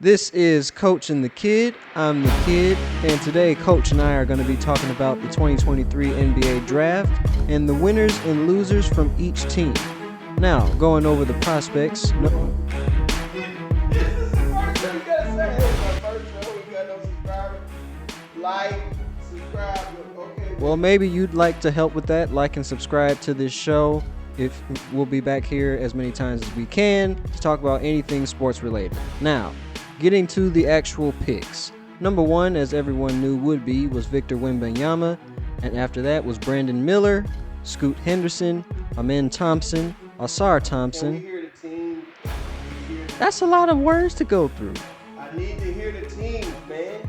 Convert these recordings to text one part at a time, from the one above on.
This is Coach and the Kid. I'm the Kid, and today Coach and I are going to be talking about the 2023 NBA Draft and the winners and losers from each team. Now, going over the prospects. Well, maybe you'd like to help with that. Like and subscribe to this show. If we'll be back here as many times as we can to talk about anything sports related. Now, getting to the actual picks. Number one, as everyone knew would be, was Victor Wembanyama, and after that was Brandon Miller, Scoot Henderson, Amen Thompson, Ausar Thompson. Can we hear the team? That's a lot of words to go through. I need to hear the teams, man.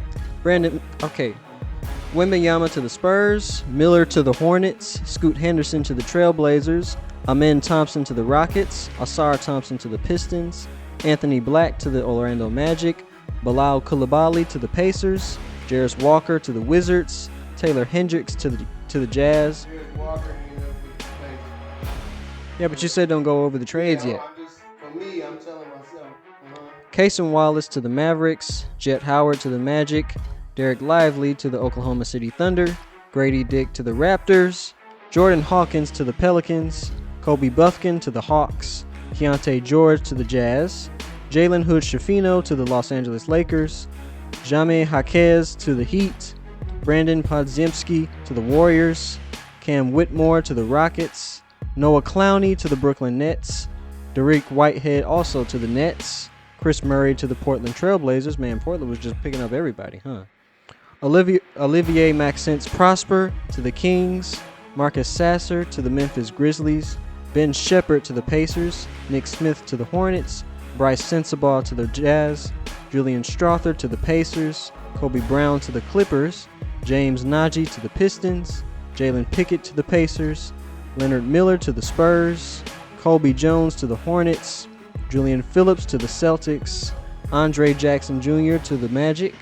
Wembanyama to the Spurs, Miller to the Hornets, Scoot Henderson to the Trailblazers, Amen Thompson to the Rockets, Ausar Thompson to the Pistons, Anthony Black to the Orlando Magic, Bilal Coulibaly to the Pacers, Jarris Walker to the Wizards, Taylor Hendricks to the Jazz. Jarris Walker ended up with the Pacers. Yeah, but you said don't go over the trades yet. For me, I'm telling myself. Cason Wallace to the Mavericks, Jet Howard to the Magic, Derek Lively to the Oklahoma City Thunder, Grady Dick to the Raptors, Jordan Hawkins to the Pelicans, Kobe Buffkin to the Hawks, Keontae George to the Jazz, Jalen Hood-Schifino to the Los Angeles Lakers, Jaime Jaquez to the Heat, Brandon Podziemski to the Warriors, Cam Whitmore to the Rockets, Noah Clowney to the Brooklyn Nets, Dariq Whitehead also to the Nets, Chris Murray to the Portland Trailblazers. Man, Portland was just picking up everybody, huh? Olivier Maxence Prosper to the Kings, Marcus Sasser to the Memphis Grizzlies, Ben Shepherd to the Pacers, Nick Smith to the Hornets, Bryce Sensabaugh to the Jazz, Julian Strawther to the Pacers, Kobe Brown to the Clippers, James Nagy to the Pistons, Jalen Pickett to the Pacers, Leonard Miller to the Spurs, Colby Jones to the Hornets, Julian Phillips to the Celtics, Andre Jackson Jr. to the Magic,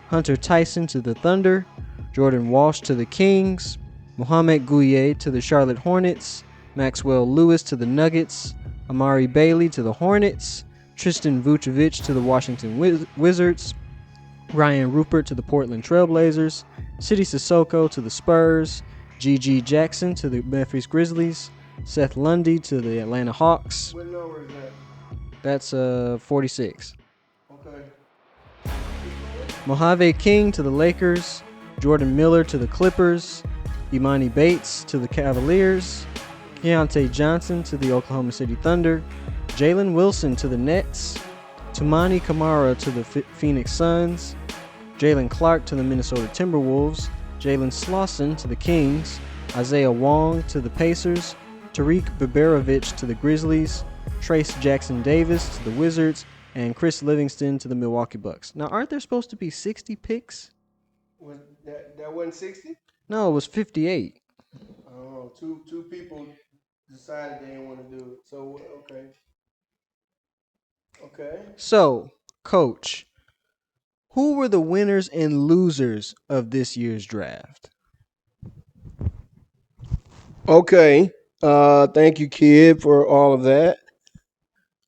Hunter Tyson to the Thunder, Jordan Walsh to the Kings, Mohamed Gouye to the Charlotte Hornets, Maxwell Lewis to the Nuggets, Amari Bailey to the Hornets, Tristan Vucevic to the Washington Wizards, Ryan Rupert to the Portland Trailblazers, Sidi Sissoko to the Spurs, G.G. Jackson to the Memphis Grizzlies, Seth Lundy to the Atlanta Hawks. What number is that? That's 46. Okay. Mojave King to the Lakers, Jordan Miller to the Clippers, Imani Bates to the Cavaliers, Keontae Johnson to the Oklahoma City Thunder, Jalen Wilson to the Nets, Toumani Camara to the Phoenix Suns, Jalen Clark to the Minnesota Timberwolves, Jalen Slauson to the Kings, Isaiah Wong to the Pacers, Tariq Beberovich to the Grizzlies, Trace Jackson Davis to the Wizards, and Chris Livingston to the Milwaukee Bucks. Now, aren't there supposed to be 60 picks? Was that wasn't 60? No, it was 58. Oh, two people decided they didn't want to do it. So, okay. Okay. So, Coach, who were the winners and losers of this year's draft? Okay. Thank you, Kid, for all of that.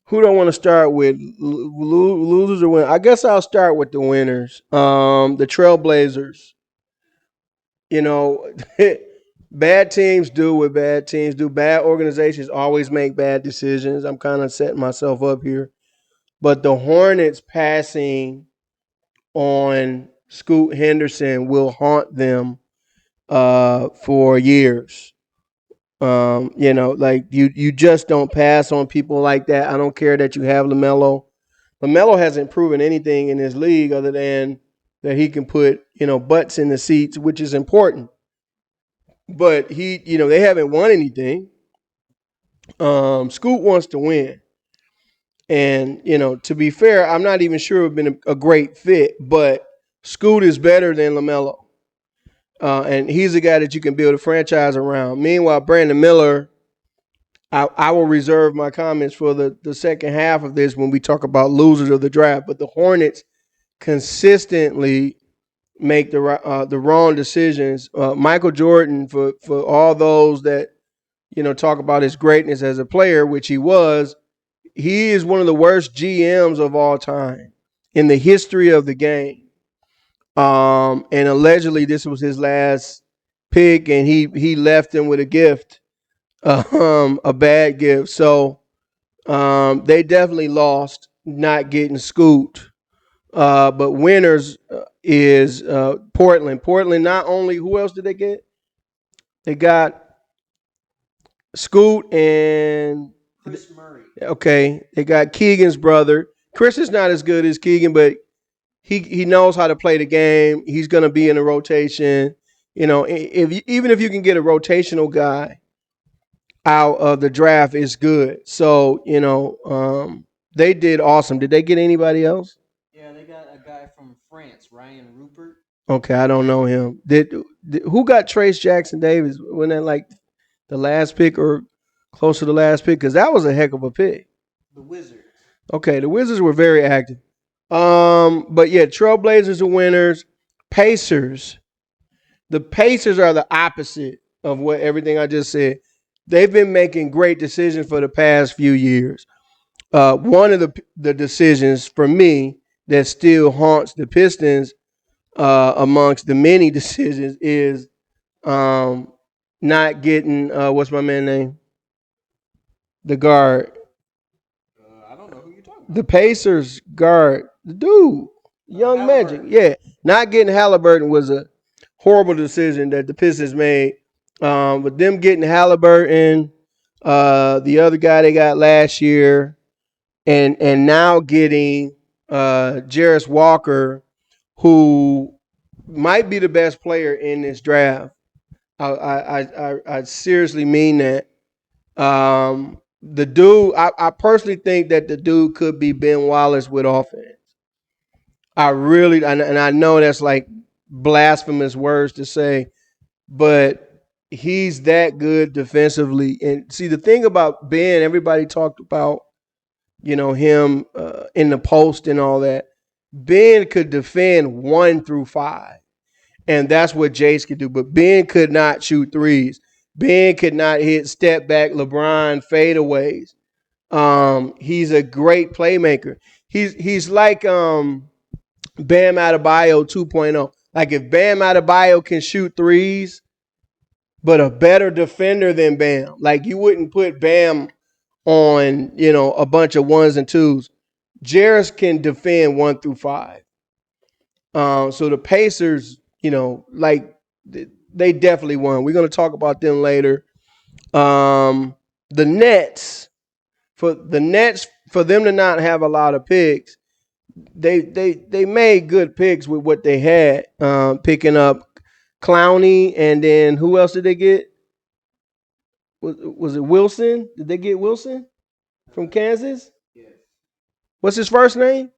Who do I want to start with? Losers or winners? I guess I'll start with the winners. The Trailblazers. You know, bad teams do what bad teams do. Bad organizations always make bad decisions. I'm kind of setting myself up here. But the Hornets passing on Scoot Henderson will haunt them for years. Like you just don't pass on people like that. I don't care that you have LaMelo. LaMelo hasn't proven anything in this league other than that he can put, butts in the seats, which is important. But they haven't won anything. Scoot wants to win. And, to be fair, I'm not even sure it would have been a great fit, but Scoot is better than LaMelo. And he's a guy that you can build a franchise around. Meanwhile, Brandon Miller, I will reserve my comments for the second half of this when we talk about losers of the draft. But the Hornets consistently make the wrong decisions. Michael Jordan, for all those that talk about his greatness as a player, which he was, he is one of the worst GMs of all time. in the history of the game. And allegedly this was his last pick, and he left him with a gift, a bad gift. So they definitely lost not getting Scoot. But winners is Portland. Portland not only, who else did they get? They got Scoot and Chris Murray. okay, they got Keegan's brother. Chris is not as good as Keegan, but he knows how to play the game. He's going to be in a rotation. You know, even if you can get a rotational guy out of the draft, is good. So you know, they did awesome. Did they get anybody else? Yeah, they got a guy from France, Ryan Rupert. Okay, I don't know him. Did who got Trace Jackson Davis? Wasn't that like the last pick or close to the last pick? Because that was a heck of a pick. The Wizards. Okay, the Wizards were very active. But yeah, Trailblazers are winners. Pacers. The Pacers are the opposite of what everything I just said. They've been making great decisions for the past few years. One of the decisions for me that still haunts the Pistons amongst the many decisions is not getting what's my man name? The guard. I don't know who you're talking about. The Pacers guard. The dude. Young Magic. Yeah. Not getting Halliburton was a horrible decision that the Pistons made. But them getting Halliburton, the other guy they got last year, and now getting Jarris Walker, who might be the best player in this draft. I seriously mean that. The dude, I personally think that the dude could be Ben Wallace with offense. I really, and I know that's like blasphemous words to say, but he's that good defensively. And see, the thing about Ben, everybody talked about, you know, him in the post and all that. Ben could defend 1 through 5. And that's what Jace could do. But Ben could not shoot threes. Ben could not hit step back LeBron fadeaways. He's a great playmaker. He's like Bam Adebayo 2.0. Like if Bam Adebayo can shoot threes, but a better defender than Bam. Like you wouldn't put Bam on, you know, a bunch of 1s and 2s. Jarris can defend 1 through 5. So the Pacers, you know, like they definitely won. We're going to talk about them later. The Nets, for them to not have a lot of picks, they made good picks with what they had. Picking up Clowney, and then who else did they get? Was it Wilson? Did they get Wilson from Kansas? Yes. What's his first name?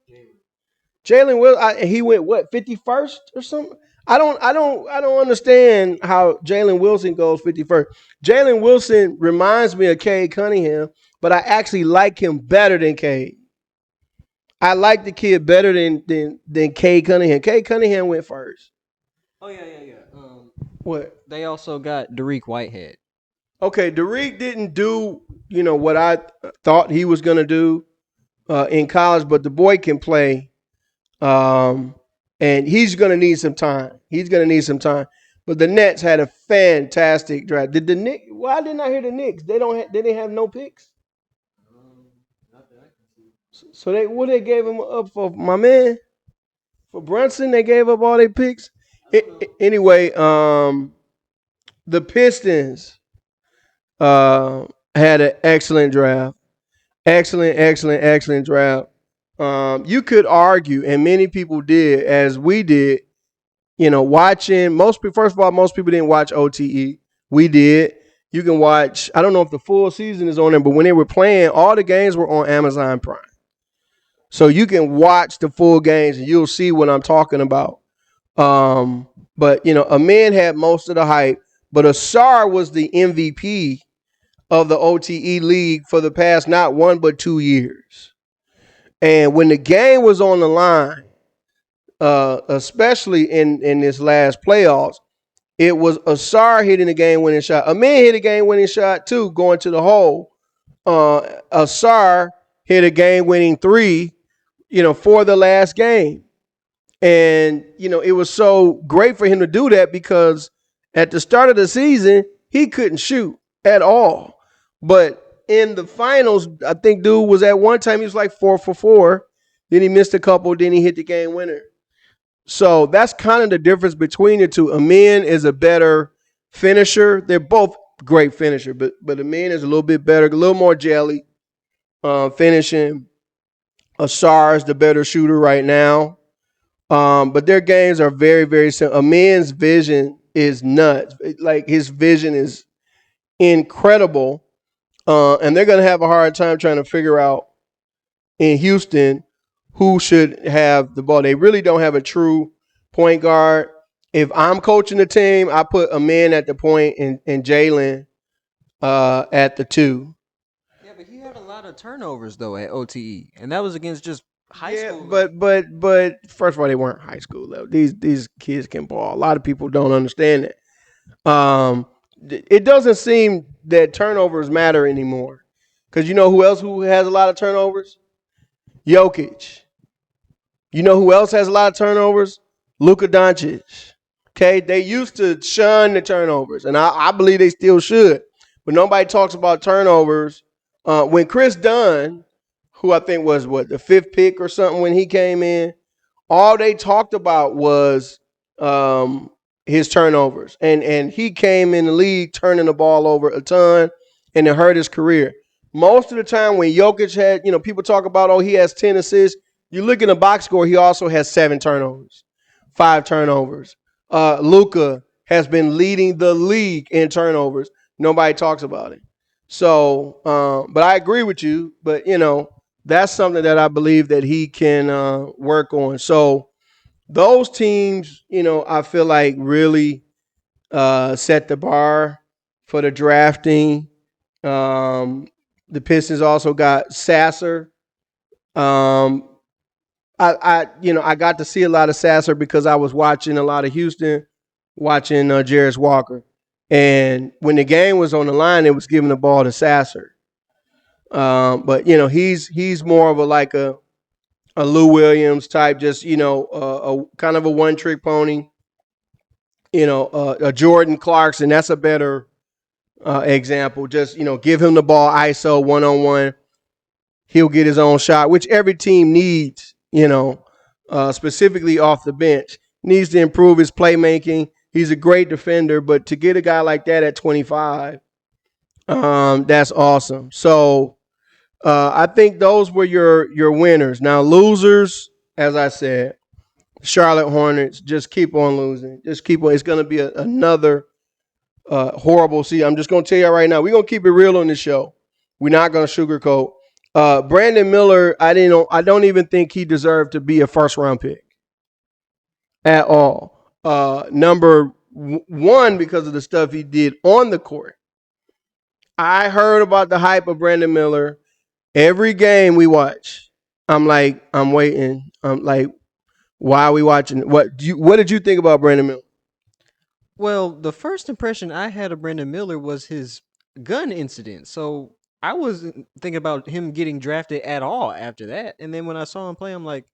Jalen Will. He went what 51st or something. I don't understand how Jalen Wilson goes 51st. Jalen Wilson reminds me of Cade Cunningham, but I actually like him better than Cade. I like the kid better than Cade Cunningham. Cade Cunningham went first. Oh yeah. What? They also got Dariq Whitehead. Okay, Dariq didn't do, you know, what I thought he was going to do in college, but the boy can play. And he's going to need some time. But the Nets had a fantastic draft. Did the Knicks? Why didn't I hear the Knicks? They have no picks. Not that I can see. So they gave him up for my man, for Brunson. They gave up all their picks. Anyway, the Pistons had an excellent draft. Excellent draft. You could argue, and many people did, as we did, you know, watching first of all, most people didn't watch OTE. We did. You can watch, I don't know if the full season is on there, but when they were playing, all the games were on Amazon Prime. So you can watch the full games and you'll see what I'm talking about. But you know, Amin had most of the hype, but Asar was the MVP of the OTE league for the past not 1 but 2 years. And when the game was on the line, especially in this last playoffs, it was Asar hitting the game-winning shot. Amin hit a game-winning shot too, going to the hole. Asar hit a game-winning 3, for the last game. And, it was so great for him to do that because at the start of the season, he couldn't shoot at all. But in the finals, I think dude was at one time, he was like 4 for 4. Then he missed a couple. Then he hit the game winner. So that's kind of the difference between the two. Amin is a better finisher. They're both great finisher, but Amin is a little bit better, a little more jelly finishing. Asar is the better shooter right now. But their games are very, very similar. Amin's vision is nuts. Like his vision is incredible. And they're going to have a hard time trying to figure out in Houston who should have the ball. They really don't have a true point guard. If I'm coaching the team, I put Amin at the point and Jalen at the 2. Yeah, but he had a lot of turnovers though at OTE, and that was against just high school. But first of all, they weren't high school level. These kids can ball. A lot of people don't understand that. It doesn't seem that turnovers matter anymore. Because you know who has a lot of turnovers? Jokic. You know who else has a lot of turnovers? Luka Doncic. Okay, they used to shun the turnovers, and I believe they still should. But nobody talks about turnovers. When Chris Dunn, who I think was the 5th pick or something when he came in, all they talked about was his turnovers. And he came in the league turning the ball over a ton, and it hurt his career. Most of the time when Jokic had, people talk about, he has 10 assists. You look in the box score, he also has 7 turnovers, 5 turnovers. Luka has been leading the league in turnovers. Nobody talks about it. So, but I agree with you. But, that's something that I believe that he can work on. So those teams, I feel like really set the bar for the drafting. The Pistons also got Sasser. I got to see a lot of Sasser because I was watching a lot of Houston, watching Jarris Walker. And when the game was on the line, it was giving the ball to Sasser. But he's more of a Lou Williams type, just a kind of a one trick pony. A Jordan Clarkson. That's a better example. Just give him the ball, ISO 1-on-1. He'll get his own shot, which every team needs. Specifically off the bench, needs to improve his playmaking. He's a great defender, but to get a guy like that at 25, that's awesome. So I think those were your winners. Now losers, as I said, Charlotte Hornets. Just keep on losing. Just keep on. It's going to be another horrible season. I'm just going to tell you right now. We're going to keep it real on this show. We're not going to sugarcoat. Brandon Miller, I don't even think he deserved to be a first-round pick at all. Number 1, because of the stuff he did on the court. I heard about the hype of Brandon Miller. Every game we watch, I'm waiting. I'm like, why are we watching? What did you think about Brandon Miller? Well, the first impression I had of Brandon Miller was his gun incident. So I wasn't thinking about him getting drafted at all after that. And then when I saw him play, I'm like,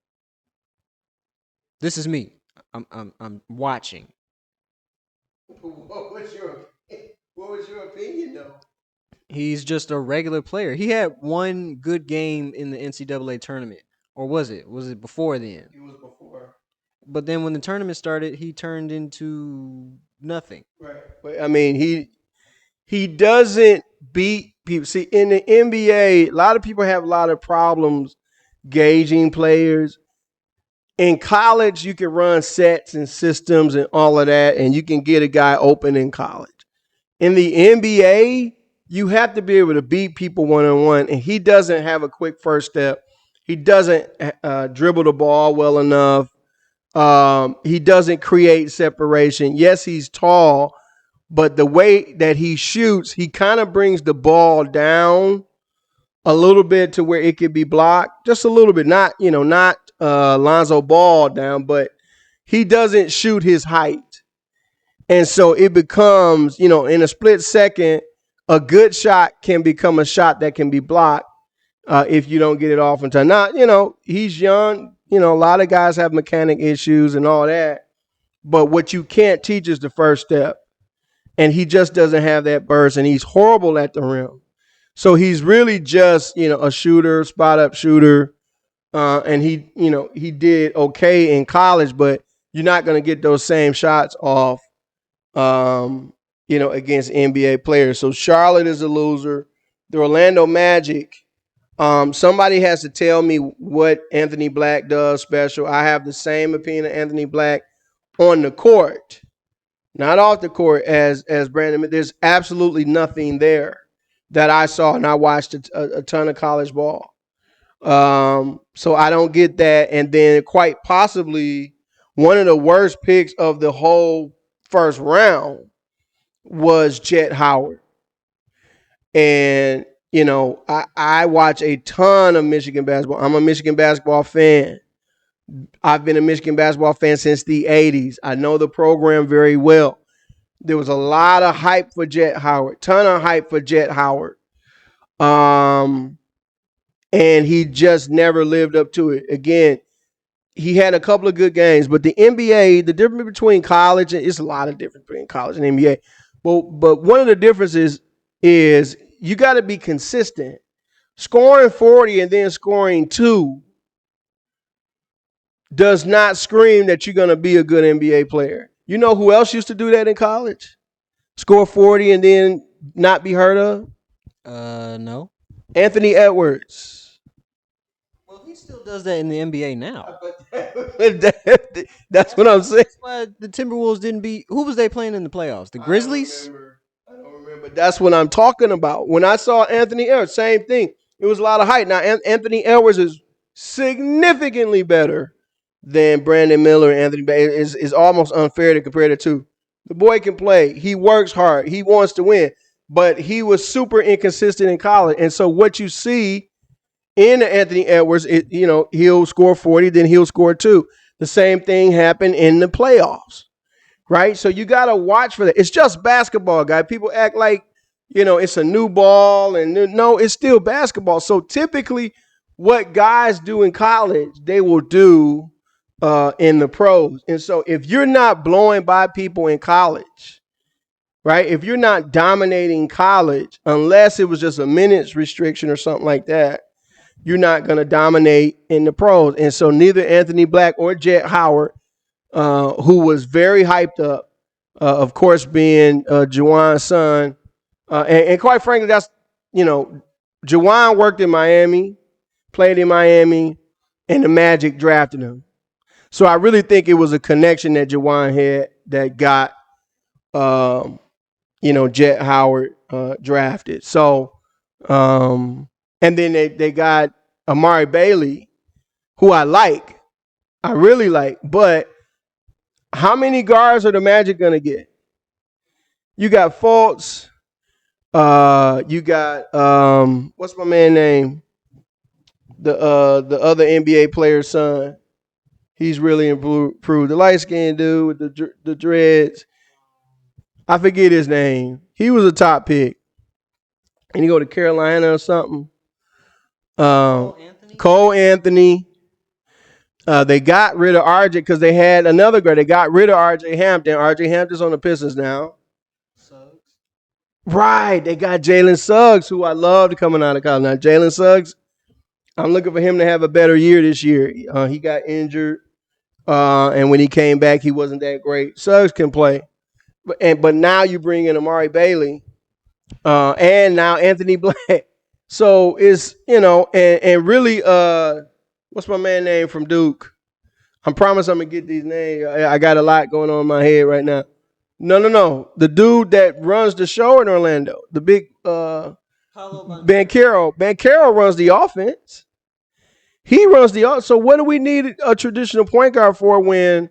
this is me. I'm watching. What was your opinion though? He's just a regular player. He had one good game in the NCAA tournament. Or was it? Was it before then? It was before. But then when the tournament started, he turned into nothing. Right. But I mean, he doesn't beat people. See, in the NBA, a lot of people have a lot of problems gauging players. In college, you can run sets and systems and all of that, and you can get a guy open in college. In the NBA, you have to be able to beat people one-on-one, and he doesn't have a quick first step. He doesn't dribble the ball well enough. He doesn't create separation. Yes, he's tall, but the way that he shoots, he kind of brings the ball down a little bit to where it could be blocked, just a little bit. Not Lonzo Ball down, but he doesn't shoot his height. And so it becomes, in a split second, a good shot can become a shot that can be blocked. if you don't get it off in time. Now, he's young. A lot of guys have mechanic issues and all that. But what you can't teach is the first step. And he just doesn't have that burst, and he's horrible at the rim. So he's really just, a shooter, spot up shooter. And he did okay in college, but you're not going to get those same shots off, against NBA players. So Charlotte is a loser. The Orlando Magic, somebody has to tell me what Anthony Black does special. I have the same opinion of Anthony Black on the court, not off the court as Brandon. There's absolutely nothing there that I saw, and I watched a ton of college ball. So I don't get that. And then quite possibly one of the worst picks of the whole first round was Jet Howard. And, I watch a ton of Michigan basketball. I'm a Michigan basketball fan. I've been a Michigan basketball fan since the 80s. I know the program very well. There was a lot of hype for Jet Howard, ton of hype for Jet Howard. And he just never lived up to it. Again, he had a couple of good games, but the NBA, the difference between college, and it's a lot of difference between college and NBA. But one of the differences is you got to be consistent. Scoring 40 and then scoring 2 does not scream that you're going to be a good NBA player. You know who else used to do that in college? Score 40 and then not be heard of? No. Anthony Edwards. Well, he still does that in the NBA now. That's what I'm saying. That's why the Timberwolves didn't beat. Who was they playing in the playoffs? The Grizzlies? I don't remember. That's what I'm talking about. When I saw Anthony Edwards, same thing. It was a lot of hype. Now, Anthony Edwards is significantly better than Brandon Miller and Anthony Bay. It's almost unfair to compare the two. The boy can play. He works hard. He wants to win. But he was super inconsistent in college. And so what you see in Anthony Edwards, he'll score 40, then he'll score 2. The same thing happened in the playoffs, right? So you got to watch for that. It's just basketball, guy. People act like, it's a new ball. And no, it's still basketball. So typically what guys do in college, they will do in the pros. And so if you're not blowing by people in college, right? If you're not dominating college, unless it was just a minutes restriction or something like that, you're not going to dominate in the pros. And so neither Anthony Black or Jet Howard, who was very hyped up, of course, being Juwan's son. And quite frankly, that's, Juwan worked in Miami, played in Miami, and the Magic drafted him. So I really think it was a connection that Juwan had that got, Jet Howard drafted. So, and then they got Amari Bailey, who I really like. But how many guards are the Magic gonna get? You got Fultz. You got what's my man name? The other NBA player's son. He's really improved. The light skinned dude with the dreads. I forget his name. He was a top pick. And he go to Carolina or something. Cole Anthony. They got rid of RJ because they had another guy. They got rid of RJ Hampton. RJ Hampton's on the Pistons now. Suggs. Right. They got Jalen Suggs, who I loved coming out of college. Now, Jalen Suggs, I'm looking for him to have a better year this year. He got injured. And when he came back, he wasn't that great. Suggs can play. But now you bring in Amari Bailey and now Anthony Black. So it's, and really, what's my man name from Duke? I promise I'm going to get these names. I got a lot going on in my head right now. No. The dude that runs the show in Orlando, the big Banchero. Banchero runs the offense. He runs the offense. So what do we need a traditional point guard for when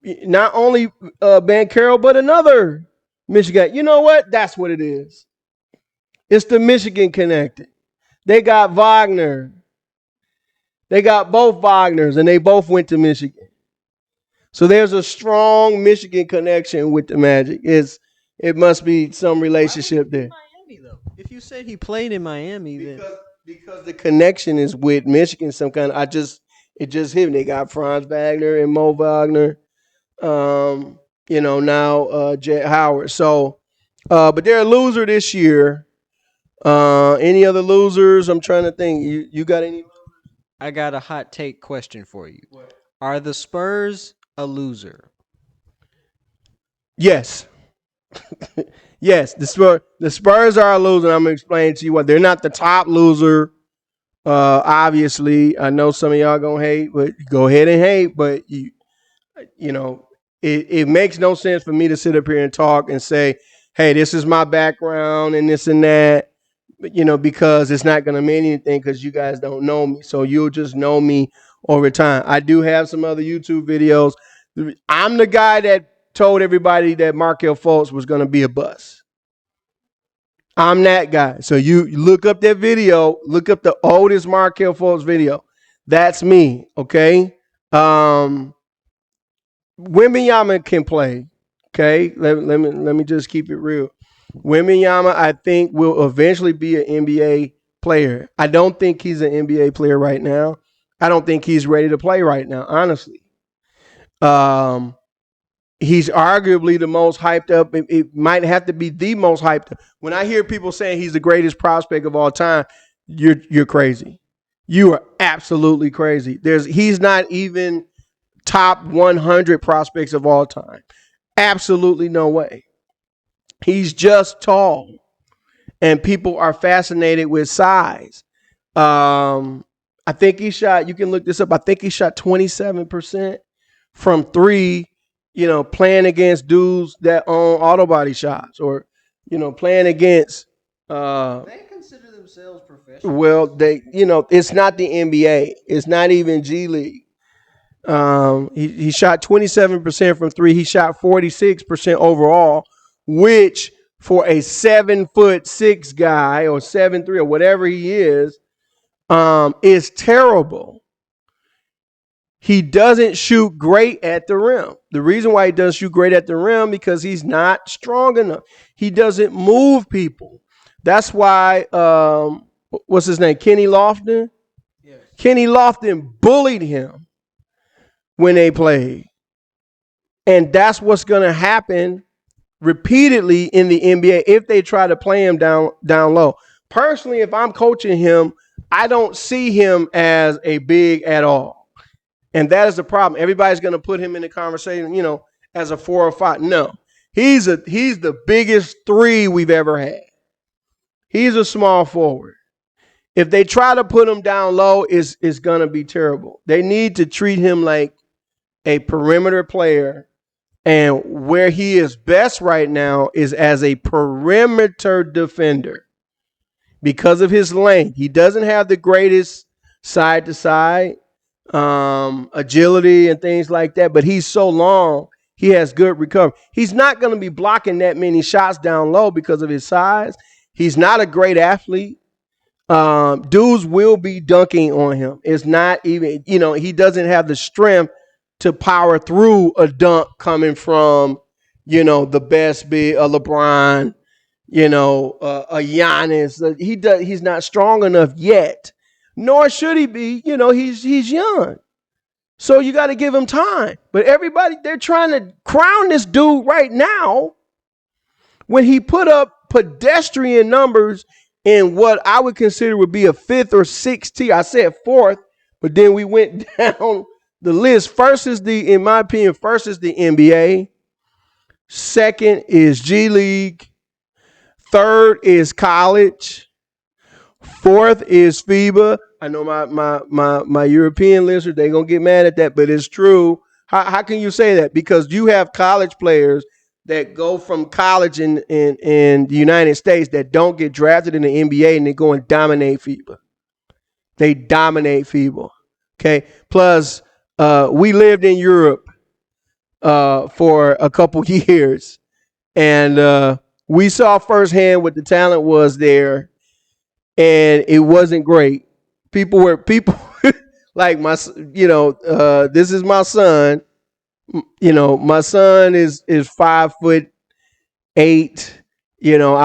not only Banchero, but another Michigan? You know what? That's what it is. It's the Michigan connected. They got Wagner. They got both Wagners, and they both went to Michigan. So there's a strong Michigan connection with the Magic. It must be some relationship there. Miami, though. If you said he played in Miami, then because the connection is with Michigan. It just hit me. They got Franz Wagner and Mo Wagner. Now Jet Howard. So, but they're a loser this year. Any other losers? I'm trying to think. You got any? I got a hot take question for you. What? Are the Spurs a loser? Yes. Yes, the Spurs are a loser. I'm gonna explain to you what they're not the top loser. Obviously, I know some of y'all gonna hate, but go ahead and hate. But it makes no sense for me to sit up here and talk and say, "Hey, this is my background and this and that." But because it's not gonna mean anything because you guys don't know me, so you'll just know me over time. I do have some other YouTube videos. I'm the guy that told everybody that Markelle Fultz was gonna be a bust. I'm that guy. So you look up that video, look up the oldest Markelle Fultz video. That's me. Okay. Wembanyama can play. Okay. Let me just keep it real. Wembanyama, I think, will eventually be an NBA player. I don't think he's an NBA player right now. I don't think he's ready to play right now, honestly. He's arguably the most hyped up. It might have to be the most hyped up. When I hear people saying he's the greatest prospect of all time, you're crazy. You are absolutely crazy. He's not even top 100 prospects of all time. Absolutely no way. He's just tall, and people are fascinated with size. I think he shot. You can look this up. I think he shot 27% from three. Playing against dudes that own auto body shops, or playing against. They consider themselves professional. Well, it's not the NBA. It's not even G League. He shot 27% from three. He shot 46% overall, which for a 7'6" guy or 7'3" or whatever he is terrible. He doesn't shoot great at the rim. The reason why he doesn't shoot great at the rim because he's not strong enough. He doesn't move people. That's why what's his name? Kenny Lofton. Yes. Kenny Lofton bullied him when they played. And that's what's going to happen repeatedly in the NBA if they try to play him down low. Personally, if I'm coaching him, I don't see him as a big at all. And that is the problem. Everybody's going to put him in the conversation, as a 4 or 5. No, he's the biggest 3 we've ever had. He's a small forward. If they try to put him down low, it's going to be terrible. They need to treat him like a perimeter player. And where he is best right now is as a perimeter defender because of his length. He doesn't have the greatest side to side agility and things like that, but he's so long, he has good recovery. He's not going to be blocking that many shots down low because of his size. He's not a great athlete. Dudes will be dunking on him. It's not even, he doesn't have the strength to power through a dunk coming from, the best big, a LeBron, a Giannis. He's not strong enough yet. Nor should he be. He's young. So you got to give him time. But everybody, they're trying to crown this dude right now when he put up pedestrian numbers in what I would consider would be a 5th or 6th tier. I said 4th, but then we went down the list. First is in my opinion, first is the NBA. Second is G League. Third is college. Fourth is FIBA. I know my European listeners, they're going to get mad at that, but it's true. How can you say that? Because you have college players that go from college in the United States that don't get drafted in the NBA and they go and dominate FIBA. They dominate FIBA. Okay. Plus, we lived in Europe for a couple years, and we saw firsthand what the talent was there. And it wasn't great. People like this is my son. My son is 5'8".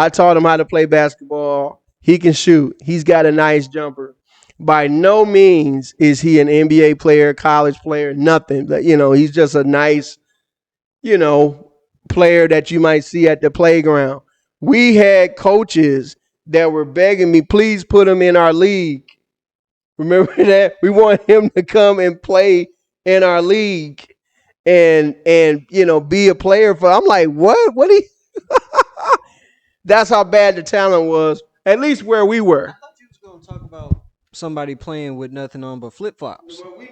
I taught him how to play basketball. He can shoot. He's got a nice jumper. By no means is he an NBA player, college player, nothing. But, he's just a nice, player that you might see at the playground. We had coaches that were begging me, please put him in our league. Remember that? We want him to come and play in our league and be a player for. I'm like, what? What he? That's how bad the talent was. At least where we were. I thought you was gonna talk about somebody playing with nothing on but flip flops. Well, we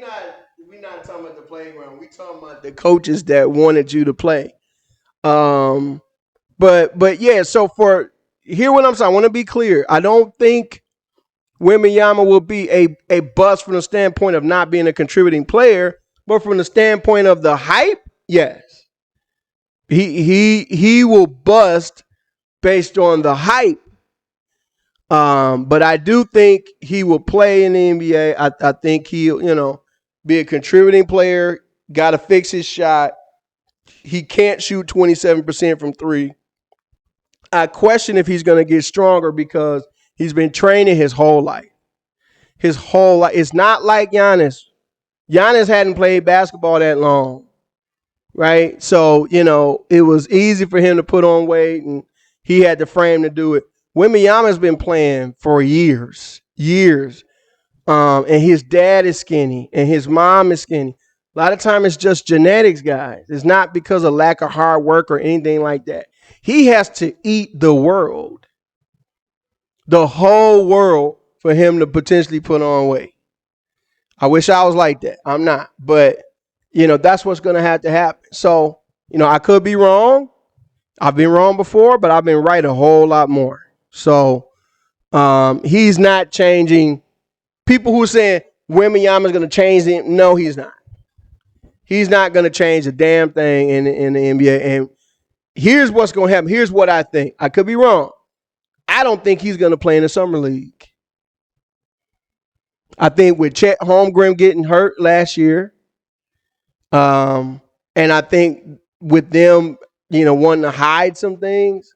not talking about the playground. We talking about the coaches that wanted you to play. But yeah. So hear what I'm saying. I want to be clear. I don't think Wembanyama will be a bust from the standpoint of not being a contributing player, but from the standpoint of the hype, yes. He will bust based on the hype. But I do think he will play in the NBA. I think he'll, be a contributing player, got to fix his shot. He can't shoot 27% from three. I question if he's going to get stronger because he's been training his whole life. It's not like Giannis. Giannis hadn't played basketball that long, right? So, it was easy for him to put on weight, and he had the frame to do it. Wembanyama's been playing for years. And his dad is skinny, and his mom is skinny. A lot of times it's just genetics, guys. It's not because of lack of hard work or anything like that. He has to eat the world, the whole world, for him to potentially put on weight. I wish I was like that. I'm not. But, that's what's going to have to happen. So, I could be wrong. I've been wrong before, but I've been right a whole lot more. So, he's not changing. People who are saying Wembanyama is going to change him, no, he's not. He's not going to change a damn thing in the NBA. And here's what's going to happen. Here's what I think. I could be wrong. I don't think he's going to play in the summer league. I think with Chet Holmgren getting hurt last year, and I think with them, wanting to hide some things,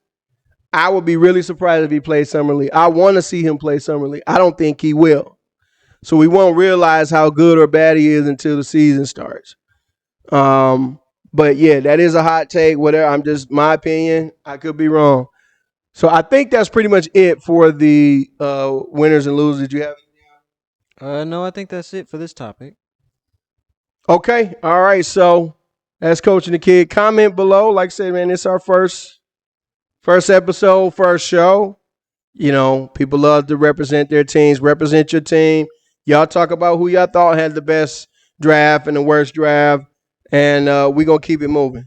I would be really surprised if he plays summer league. I want to see him play summer league. I don't think he will. So we won't realize how good or bad he is until the season starts. But yeah, that is a hot take. Whatever. I'm just my opinion. I could be wrong. So I think that's pretty much it for the winners and losers. Did you have? No, I think that's it for this topic. Okay. All right. So that's Coaching the Kid. Comment below. Like I said, man, it's our first episode, first show. People love to represent their teams. Represent your team. Y'all talk about who y'all thought had the best draft and the worst draft. And we're going to keep it moving.